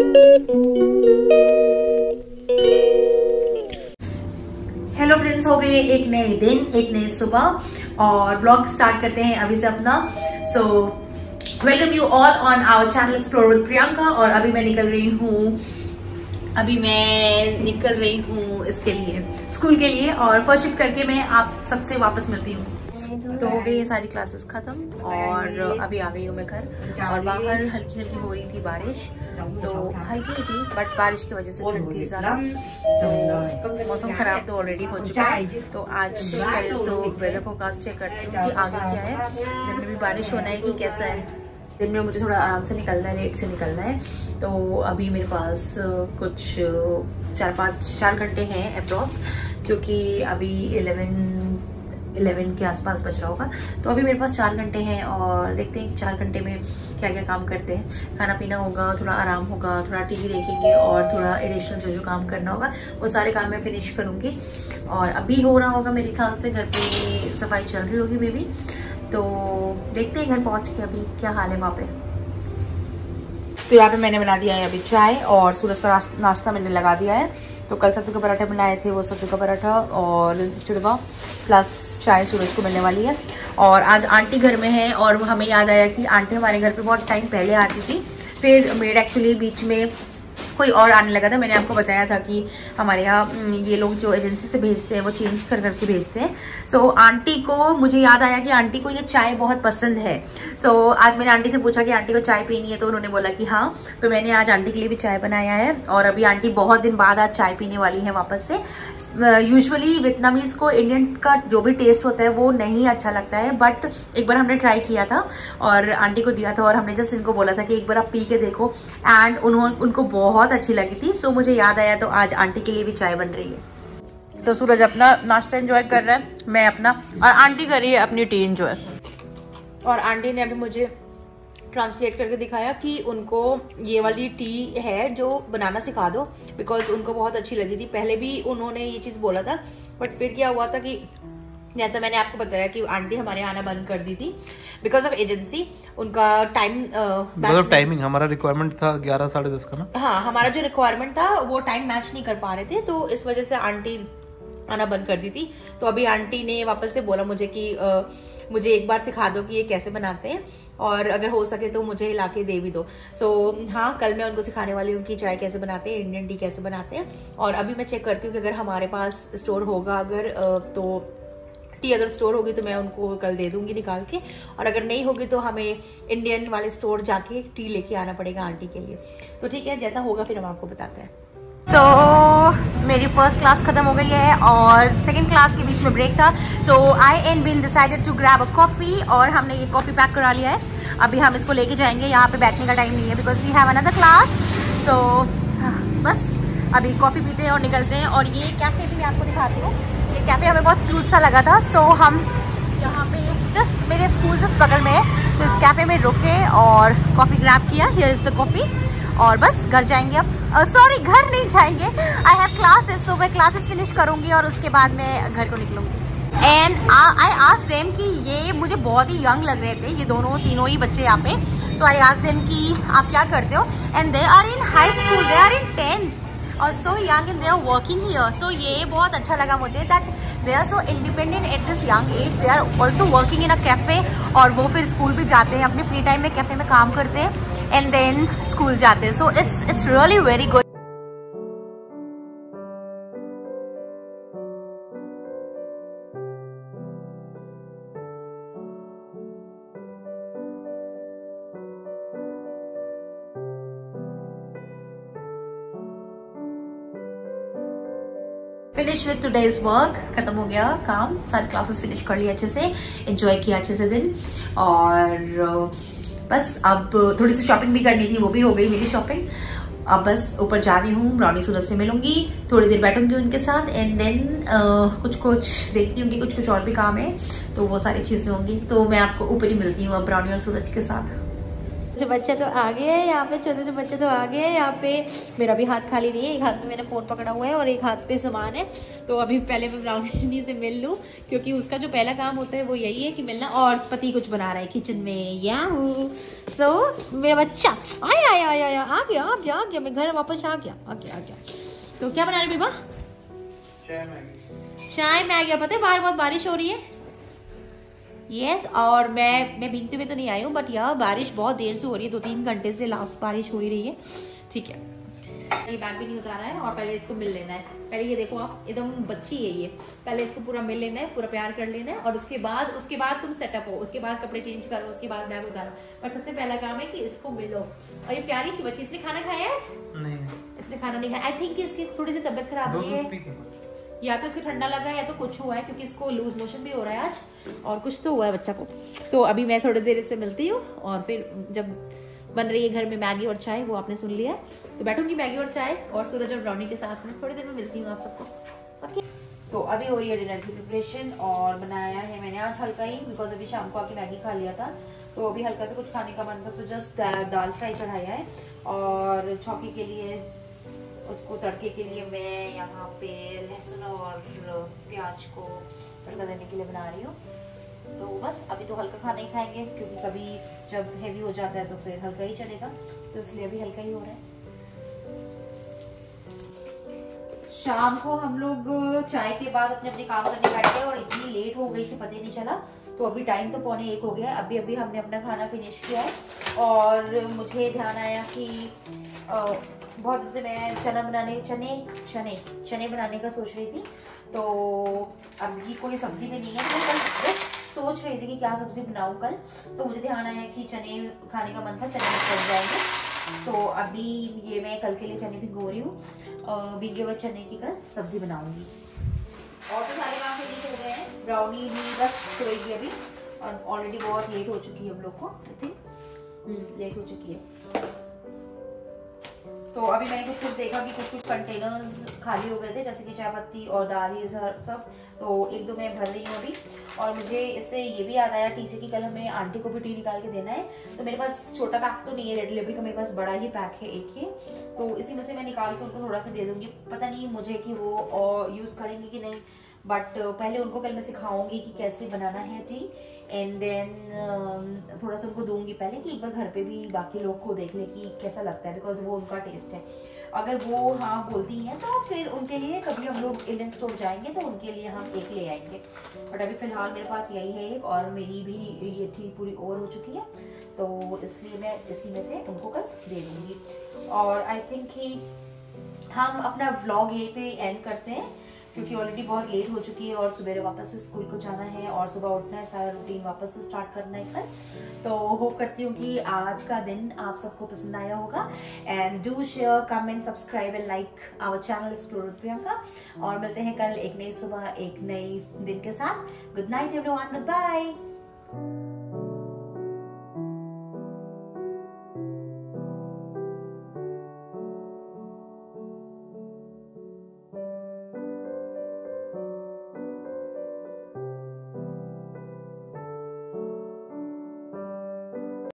Hello friends, हो गए एक नए दिन, एक नई सुबह और ब्लॉग स्टार्ट करते हैं अभी से अपना। So welcome you all on our channel explore with Priyanka. और अभी मैं निकल रही हूँ इसके लिए, स्कूल के लिए, और फर्स्ट शिफ्ट करके मैं आप सबसे वापस मिलती हूँ। तो हो गई सारी क्लासेस खत्म और अभी आ गई हूँ मैं घर। और बाहर हल्की हल्की हो रही थी बारिश, तो हल्की थी बट बारिश की वजह से ठंड थी ज़्यादा, तो मौसम खराब तो ऑलरेडी हो चुका है। तो आज कल तो वेदर फोरकास्ट चेक करती हूँ कि आगे क्या है, दिन में भी बारिश होना है कि कैसा है। दिन में मुझे थोड़ा आराम से निकलना है, लेट से निकलना है। तो अभी मेरे पास कुछ 4 घंटे हैं अप्रॉक्स, क्योंकि अभी 11 के आसपास बच रहा होगा। तो अभी मेरे पास 4 घंटे हैं और देखते हैं कि 4 घंटे में क्या क्या काम करते हैं। खाना पीना होगा, थोड़ा आराम होगा, थोड़ा टीवी देखेंगे और थोड़ा एडिशनल जो काम करना होगा वो सारे काम मैं फिनिश करूँगी। और अभी हो रहा होगा मेरे ख्याल से घर पे सफाई चल रही होगी मे बी। तो देखते हैं घर पहुँच के अभी क्या हाल है वहाँ पे। तो यहाँ पे मैंने बना दिया है अभी चाय और सूरज का नाश्ता मैंने लगा दिया है। तो कल सत्तू का पराठा बनाए थे, वो सत्तू का पराठा और चुड़वा प्लस चाय सूरज को मिलने वाली है। और आज आंटी घर में है और हमें याद आया कि आंटी हमारे घर पे बहुत टाइम पहले आती थी, फिर मेड एक्चुअली बीच में कोई और आने लगा था। मैंने आपको बताया था कि हमारे यहाँ ये लोग जो एजेंसी से भेजते हैं वो चेंज कर करके भेजते हैं। सो आंटी को, मुझे याद आया कि आंटी को ये चाय बहुत पसंद है। सो आज मैंने आंटी से पूछा कि आंटी को चाय पीनी है, तो उन्होंने बोला कि हाँ। तो मैंने आज आंटी के लिए भी चाय बनाया है और अभी आंटी बहुत दिन बाद आज चाय पीने वाली है वापस से। यूजुअली वियतनामीज को इंडियन का जो भी टेस्ट होता है वो नहीं अच्छा लगता है, बट एक बार हमने ट्राई किया था और आंटी को दिया था और हमने जस्ट इनको बोला था कि एक बार आप पी के देखो, एंड उनको बहुत अच्छी लगी थी। सो मुझे याद आया तो आज आंटी के लिए भी चाय बन रही है। तो सूरज अपना नाश्ता एंजॉय कर रहा है, मैं अपना, और आंटी कर रही है अपनी टी एंजॉय। और आंटी ने अभी मुझे ट्रांसलेट करके दिखाया कि उनको ये वाली टी है जो बनाना सिखा दो, बिकॉज उनको बहुत अच्छी लगी थी। पहले भी उन्होंने ये चीज़ बोला था, बट फिर क्या हुआ था कि जैसा मैंने आपको बताया कि आंटी हमारे आना बंद कर दी थी बिकॉज ऑफ एजेंसी। उनका टाइमिंग हमारा रिक्वायरमेंट था 11 साढ़े 10 का ना। हाँ, हमारा जो रिक्वायरमेंट था वो टाइम मैच नहीं कर पा रहे थे, तो इस वजह से आंटी आना बंद कर दी थी। तो अभी आंटी ने वापस से बोला मुझे कि मुझे एक बार सिखा दो कि ये कैसे बनाते हैं, और अगर हो सके तो मुझे ला के दे भी दो। सो हाँ, कल मैं उनको सिखाने वाली हूँ कि चाय कैसे बनाते हैं, इंडियन टी कैसे बनाते हैं। और अभी मैं चेक करती हूँ कि अगर हमारे पास स्टोर होगा, अगर तो टी अगर स्टोर होगी तो मैं उनको कल दे दूंगी निकाल के, और अगर नहीं होगी तो हमें इंडियन वाले स्टोर जाके टी लेके आना पड़ेगा आंटी के लिए। तो ठीक है, जैसा होगा फिर हम आपको बताते हैं। सो मेरी फर्स्ट क्लास खत्म हो गई है और सेकंड क्लास के बीच में ब्रेक था। So I and Ben decided to grab a coffee, और हमने ये कॉफ़ी पैक करा लिया है। अभी हम इसको लेके जाएंगे, यहाँ पे बैठने का टाइम नहीं है because we have another class. So बस अभी कॉफ़ी पीते हैं और निकलते हैं। और ये कैफ़े भी मैं आपको दिखाती हूँ। ये कैफ़े हमें बहुत क्यूट सा लगा था, सो हम यहाँ पे जस्ट, मेरे स्कूल जस्ट बगल में है, तो इस कैफ़े में रुके और कॉफ़ी ग्रैब किया। हियर इज़ द कॉफ़ी, और बस घर जाएंगे अब। सॉरी, घर नहीं जाएंगे, आई हैव क्लासेस, सो मैं क्लासेस फिनिश करूँगी और उसके बाद मैं घर को निकलूँगी। एंड आई आस्क्ड देम कि ये मुझे बहुत ही यंग लग रहे थे, ये तीनों ही बच्चे यहाँ पे। सो आई आस्क्ड देम कि आप क्या करते हो, and they are in high school, they are in 10th और so young and they are working here. So ये बहुत अच्छा लगा मुझे that they are so independent at this young age. They are also working in a cafe, और वो फिर school भी जाते हैं, अपने फ्री टाइम में कैफे में काम करते हैं एंड देन स्कूल जाते हैं। So it's really very good. Finish with today's work, खत्म हो गया काम, सारी क्लासेस फिनिश कर लिया अच्छे से, एंजॉय किया अच्छे से दिन। और बस अब थोड़ी सी शॉपिंग भी करनी थी, वो भी हो गई मेरी शॉपिंग। अब बस ऊपर जा रही हूँ, ब्राउनी सूरज से मिलूंगी, थोड़ी देर बैठूंगी उनके साथ, एंड देन कुछ देखती हूँ कि कुछ और भी काम है, तो वो सारी चीज़ें होंगी। तो मैं आपको ऊपर ही मिलती हूँ अब ब्राउनी और सूरज के साथ। बच्चे तो आ गए हैं यहाँ पे, छोटे से बच्चे तो आ गए हैं यहाँ पे। मेरा भी हाथ खाली नहीं है, एक हाथ में मैंने फ़ोन पकड़ा हुआ है और एक हाथ पे सामान है। तो अभी पहले मैं ब्राउनी से मिल लूँ, क्योंकि उसका जो पहला काम होता है वो यही है कि मिलना। और पति कुछ बना रहा है किचन में, याहू। सो मेरा बच्चा आया आ गया, मैं घर वापस आ गया। तो क्या बना रहे बेबा? चाय मैगी। पता है बाहर बहुत बारिश हो रही है। यस और मैं भीगते हुए तो नहीं आई हूँ, बट यह बारिश बहुत देर से हो रही है, 2-3 घंटे से लास्ट बारिश हो ही रही है। ठीक है, ये बैग भी नहीं उतारा है और पहले इसको मिल लेना है। पहले ये देखो आप, एकदम बच्ची है ये, पहले इसको पूरा मिल लेना है, पूरा प्यार कर लेना है और उसके बाद तुम सेटअप हो, उसके बाद कपड़े चेंज करो, उसके बाद बैग उतारो। बट सबसे पहला काम है कि इसको मिलो। और ये प्यारी सी बच्ची, इसने खाना खाया आज? नहीं, इसने खाना नहीं खाया। आई थिंक इसकी थोड़ी सी तबियत खराब हुई है, या तो इसको ठंडा लगा है या तो कुछ हुआ है, क्योंकि इसको लूज मोशन भी हो रहा है आज और कुछ तो हुआ है बच्चा को। तो अभी मैं थोड़ी देर इससे मिलती हूँ और फिर जब बन रही है घर में मैगी और चाय, वो आपने सुन लिया, तो बैठूंगी मैगी और चाय और सूरज और ब्राउनी के साथ में। थोड़ी देर में मिलती हूँ आप सबको। ओके, तो अभी हो रही है डिनर की प्रिपरेशन और बनाया है मैंने आज हल्का ही, बिकॉज अभी शाम को आके मैगी खा लिया था, तो अभी हल्का से कुछ खाने का मन था, तो जस्ट दाल फ्राई चढ़ाया है। और चौकी के लिए, उसको तड़के के लिए मैं यहाँ पे लहसुन और प्याज को तड़का देने के लिए बना रही हूँ। तो बस अभी तो हल्का खाना ही खाएंगे, क्योंकि कभी जब हैवी हो जाता है तो फिर हल्का ही चलेगा, तो इसलिए अभी हल्का ही हो रहा है। शाम को हम लोग चाय के बाद अपने अपने काम करने बैठ गए और इतनी लेट हो गई कि पता ही नहीं चला। तो अभी टाइम तो 12:45 हो गया है। अभी हमने अपना खाना फिनिश किया है और मुझे ध्यान आया कि बहुत दिन से मैं चने बनाने का सोच रही थी। तो अभी कोई सब्जी में नहीं है, तो कल सोच रही थी कि क्या सब्जी बनाऊँ कल। तो मुझे ध्यान आया कि चने खाने का मन था, चने बन जाएंगे। तो अभी ये मैं कल के लिए चने भिगो रही हूँ, भीगे हुए चने की कल सब्जी बनाऊंगी। और तो सारे काम फिनिश हो गए हैं। ब्राउनी भी बस सोएगी अभी, और ऑलरेडी बहुत लेट हो चुकी है हम लोग को, आई थिंक लेट हो चुकी है। तो अभी मैंने कुछ देखा कि कुछ कंटेनर्स खाली हो गए थे, जैसे कि चाय पत्ती और दाल, ये सब। तो 1-2 मैं भर रही हूँ अभी। और मुझे इससे ये भी याद आया टी से कि कल हमें आंटी को भी टी निकाल के देना है। तो मेरे पास छोटा पैक तो नहीं है रेड लेबल का, मेरे पास बड़ा ही पैक है एक ही। तो इसी में से मैं निकाल के उनको थोड़ा सा दे दूँगी। पता नहीं मुझे कि वो यूज़ करेंगे कि नहीं, बट पहले उनको कल मैं सिखाऊंगी कि कैसे बनाना है टी, एंड देन थोड़ा सा उनको दूंगी पहले कि एक बार घर पे भी बाकी लोग को देख ले कि कैसा लगता है, बिकॉज वो उनका टेस्ट है। अगर वो हाँ बोलती हैं तो फिर उनके लिए कभी हम लोग इंडियन स्टोर जाएंगे तो उनके लिए हम एक ले आएंगे। बट अभी फ़िलहाल मेरे पास यही है एक, और मेरी भी ये टी पूरी ओवर हो चुकी है, तो इसलिए मैं इसी में से उनको कल दे दूँगी। और आई थिंक कि हम अपना व्लॉग यहीं पे एंड करते हैं, क्योंकि ऑलरेडी बहुत लेट हो चुकी है और सुबह वापस से स्कूल को जाना है और सुबह उठना है, सारा रूटीन वापस से स्टार्ट करना है कल। तो होप करती हूँ कि आज का दिन आप सबको पसंद आया होगा। And do share, comment, subscribe and like our channel explore with Priyanka. और मिलते हैं कल एक नई सुबह, एक नई दिन के साथ। Good night everyone, good bye.